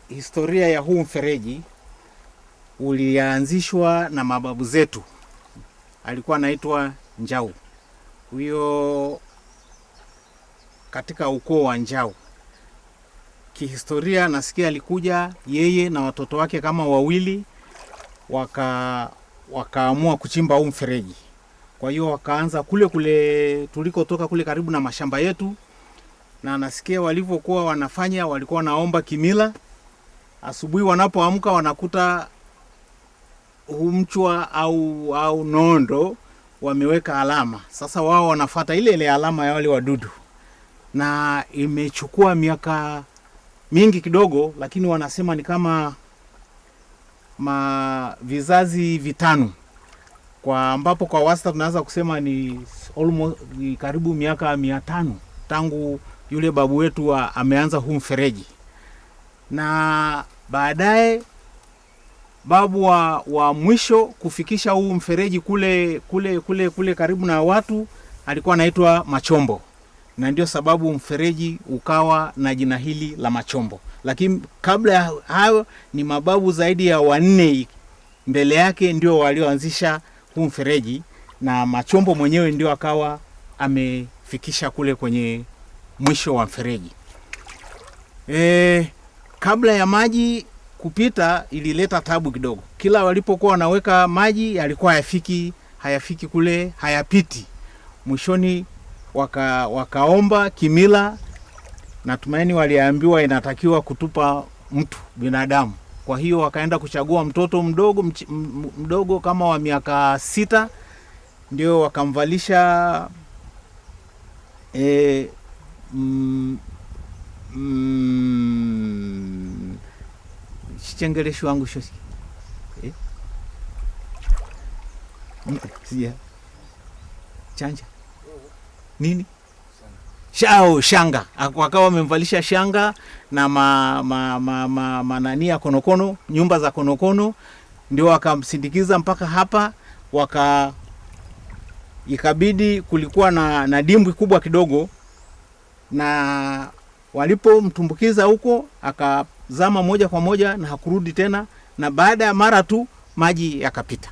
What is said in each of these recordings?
Historia ya huu mfereji ulianzishwa na mababu zetu. Alikuwa anaitwa Njau. Huyo katika ukoo wa Njau. Kihistoria nasikia alikuja yeye na watoto wake kama wawili, wakaamua kuchimba huu mfereji. Kwa hiyo wakaanza kule tulikotoka kule karibu na mashamba yetu, na nasikia walivyokuwa wanafanya walikuwa naomba kimila. Asubuhi wanapoamka wanakuta humchwa au nondo wameweka alama. Sasa wao wanafuata ile alama ya wale wadudu. Na imechukua miaka mingi kidogo, lakini wanasema ni kama vizazi vitano. Kwa ambapo kwa wastani tunaweza kusema ni karibu miaka 500 tangu yule babu wetu ameanza huu mfereji. Na baadaye babu wa mwisho kufikisha huu mfereji kule karibu na watu alikuwa anaitwa Machombo. Na ndio sababu mfereji ukawa na jina hili la Machombo. Lakini kabla ya hayo ni mababu zaidi ya 4 mbele yake ndio walioanzisha huu mfereji, na Machombo mwenyewe ndio akawa amefikisha kule kwenye mwisho wa mfereji. Kabla ya maji kupita ilileta tabu kidogo. Kila walipokuwa wanaweka maji yalikuwa hayafiki kule, hayapiti. Mwishoni wakaomba kimila, natumaini waliambiwa inatakiwa kutupa mtu binadamu. Kwa hiyo wakaenda kuchagua mtoto mdogo kama wa miaka 6, ndio wakamvalisha chengeleshi wangu shosi chanja nini shanga. Wakawa wamemvalisha shanga na manania konokono, nyumba za konokono, ndio wakamsindikiza mpaka hapa. Ikabidi kulikuwa na dimbwi kubwa kidogo, na walipomtumbukiza huko akazama moja kwa moja na hakurudi tena, na baada ya mara tu maji yakapita.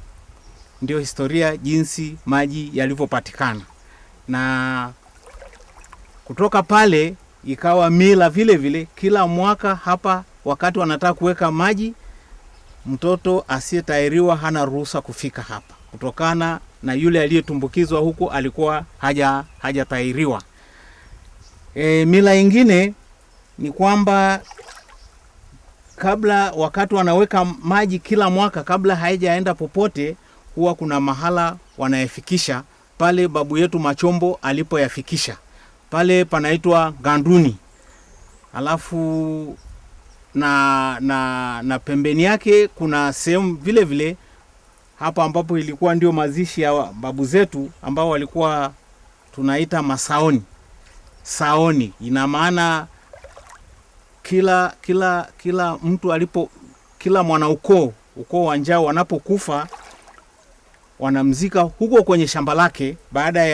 Ndio historia jinsi maji yalivyopatikana. Na kutoka pale ikawa mila vile vile, kila mwaka hapa wakati wanataka kuweka maji, mtoto asiyetahiriwa hana ruhusa kufika hapa, kutokana na yule aliyetumbukizwa huko alikuwa hajatahiriwa. Mila ingine ni kwamba wakati wanaweka maji kila mwaka, kabla haijaenda popote, huwa kuna mahala wanayafikisha. Pale babu yetu Machombo alipoyafikisha, pale panaitwa Ganduni. Alafu na pembeni yake kuna sehemu vile vile hapa ambapo ilikuwa ndio mazishi ya babu zetu, ambao walikuwa tunaita masaoni. Saoni ina maana kila mtu kila mwana ukoo wa Njau wanapokufa wanamzika huko kwenye shamba lake. Baada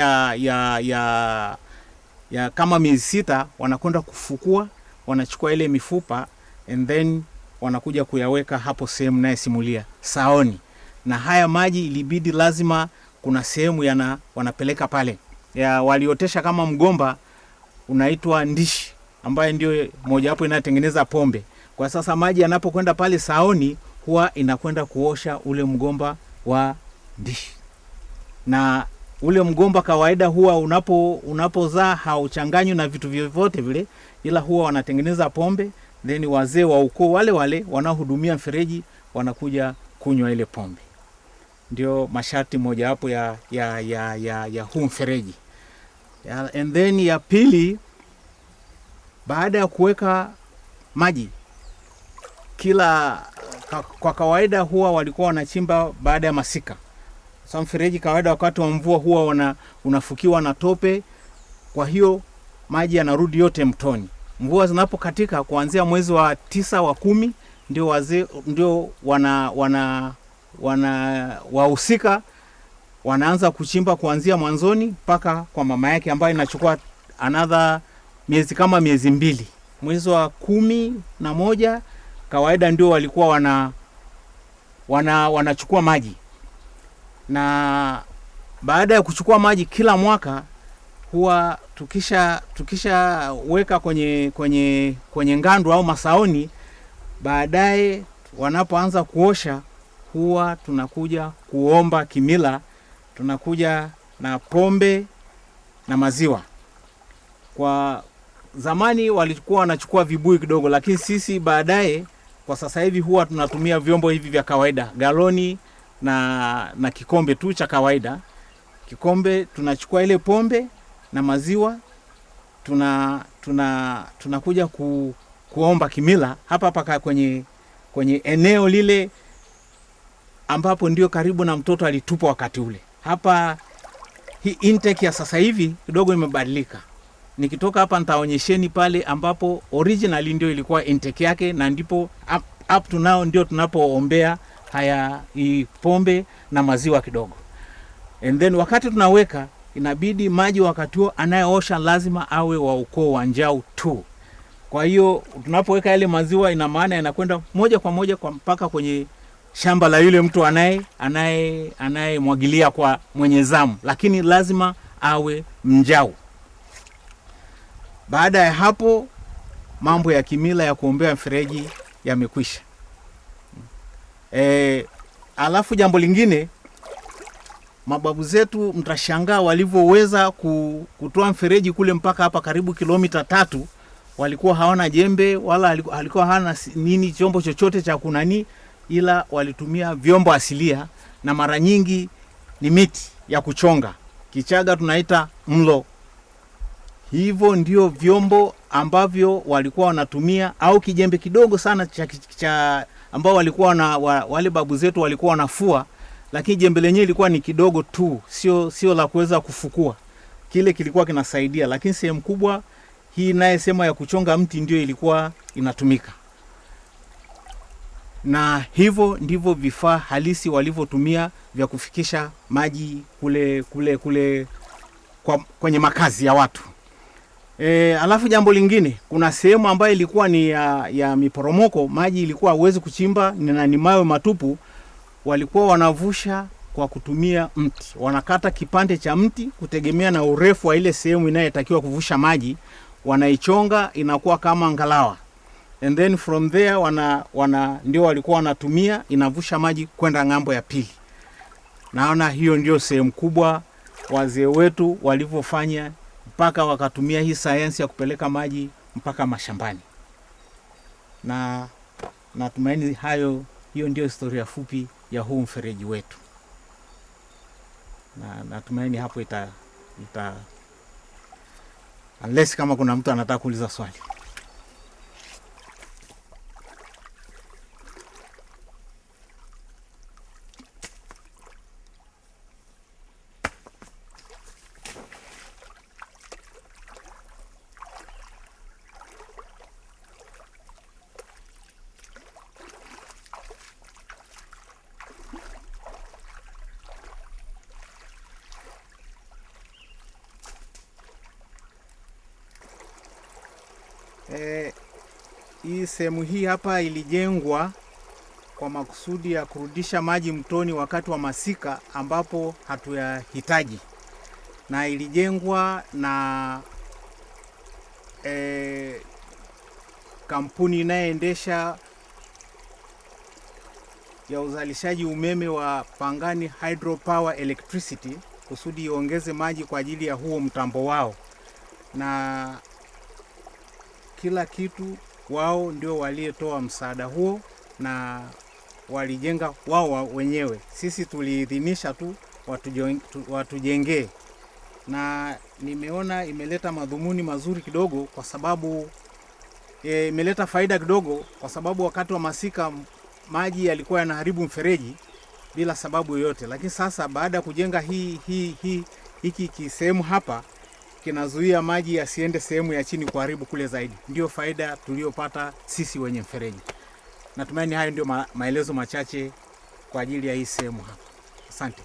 ya kama miezi 6 wanakwenda kufukua, wanachukua ile mifupa and then wanakuja kuyaweka hapo sehemu naye simulia saoni. Na haya maji ilibidi lazima kuna sehemu wanapeleka pale. Waliotesha kama mgomba unaitwa ndishi, ambaye ndio moja hapo inatengeneza pombe. Kwa sasa maji yanapokwenda pale saoni huwa inakwenda kuosha ule mgomba wa ndishi. Na ule mgomba kawaida huwa unapozaa hauchanganywi na vitu vyovyote vile, ila huwa wanatengeneza pombe, then wazee wa ukoo wale wanaohudumia mfereji wanakuja kunywa ile pombe. Ndio masharti moja hapo ya huu mfereji. And then ya pili, baada ya kuweka maji kwa kawaida huwa walikuwa wanachimba baada ya masika. Sasa mfereji kawaida wakati wa mvua huwa unafukiwa na tope, kwa hiyo maji yanarudi yote mtoni. Mvua zinapokatika kuanzia mwezi wa 9 wa 10 ndio wahusika wanaanza kuchimba kuanzia mwanzoni mpaka kwa mama yake, ambayo inachukua another miezi 2. Mwezi wa 11 kawaida ndio walikuwa wanachukua maji. Na baada ya kuchukua maji kila mwaka, huwa tukisha weka kwenye ngando au masaoni, baadaye wanapoanza kuosha, huwa tunakuja kuomba kimila, tunakuja na pombe na maziwa. Kwa zamani walikuwa wanachukua vibuyu kidogo, lakini sisi baadaye, kwa sasa hivi, huwa tunatumia vyombo hivi vya kawaida, galoni na kikombe tu cha kawaida. Kikombe tunachukua ile pombe na maziwa, tunakuja kuomba kimila hapa kwenye eneo lile ambapo ndio karibu na mtoto alitupwa wakati ule. Hapa hii intake ya sasa hivi kidogo imebadilika. Nikitoka hapa nitaonyesheni pale ambapo originally ndio ilikuwa intake yake, na ndipo up to now ndio tunapoombea haya pombe na maziwa kidogo. And then wakati tunaweka, inabidi maji wakati huo anayeosha lazima awe wa ukoo wa Njau tu. Kwa hiyo tunapoweka yale maziwa, ina maana yanakwenda moja kwa moja mpaka kwenye shamba la yule mtu anayemwagilia kwa mwenye zamu, lakini lazima awe Mnjau. Baada ya hapo, mambo ya kimila ya kuombea mfereji yamekwisha. Alafu jambo lingine, mababu zetu mtashangaa walivyoweza kutoa mfereji kule mpaka hapa karibu kilomita 3. Walikuwa hawana jembe wala alikuwa hana nini chombo chochote cha kunani, ila walitumia vyombo asilia, na mara nyingi ni miti ya kuchonga, Kichaga tunaita mlo. Hivyo ndio vyombo ambavyo walikuwa wanatumia, au kijembe kidogo sana cha ambao walikuwa wale babu zetu walikuwa wanafua, lakini jembe lenyewe ilikuwa ni kidogo tu, sio la kuweza kufukua. Kile kilikuwa kinasaidia, lakini sehemu kubwa hii naye sema ya kuchonga mti ndio ilikuwa inatumika. Na hivyo ndivyo vifaa halisi walivyotumia vya kufikisha maji kule kwenye makazi ya watu. Alafu jambo lingine, kuna sehemu ambayo ilikuwa ni ya miporomoko, maji ilikuwa huwezi kuchimba na ni mawe matupu. Walikuwa wanavusha kwa kutumia mti. Wanakata kipande cha mti kutegemea na urefu wa ile sehemu inayotakiwa kuvusha maji, wanaichonga inakuwa kama ngalawa. And then from there ndio walikuwa wanatumia, inavusha maji kwenda ng'ambo ya pili. Naona hiyo ndio sehemu kubwa wazee wetu walivyofanya, mpaka wakatumia hii sayansi ya kupeleka maji mpaka mashambani. Na natumaini hiyo ndio historia fupi ya huu mfereji wetu. Na natumaini hapo unless kama kuna mtu anataka kuuliza swali. Hii sehemu hii hapa ilijengwa kwa makusudi ya kurudisha maji mtoni wakati wa masika ambapo hatuyahitaji, na ilijengwa na kampuni inayoendesha ya uzalishaji umeme wa Pangani Hydropower Electricity, kusudi iongeze maji kwa ajili ya huo mtambo wao. Na kila kitu wao ndio waliyetoa msaada huo, na walijenga wao wenyewe. Sisi tuliidhinisha tu watujengee. Na nimeona imeleta madhumuni mazuri kidogo, kwa sababu imeleta faida kidogo, kwa sababu wakati wa masika maji yalikuwa yanaharibu mfereji bila sababu yoyote. Lakini sasa baada ya kujenga hiki kisehemu hapa, kinazuia maji yasiende sehemu ya chini kuharibu kule zaidi. Ndio faida tuliyopata sisi wenye mfereji. Natumaini hayo ndio maelezo machache kwa ajili ya hii sehemu hapa. Asante.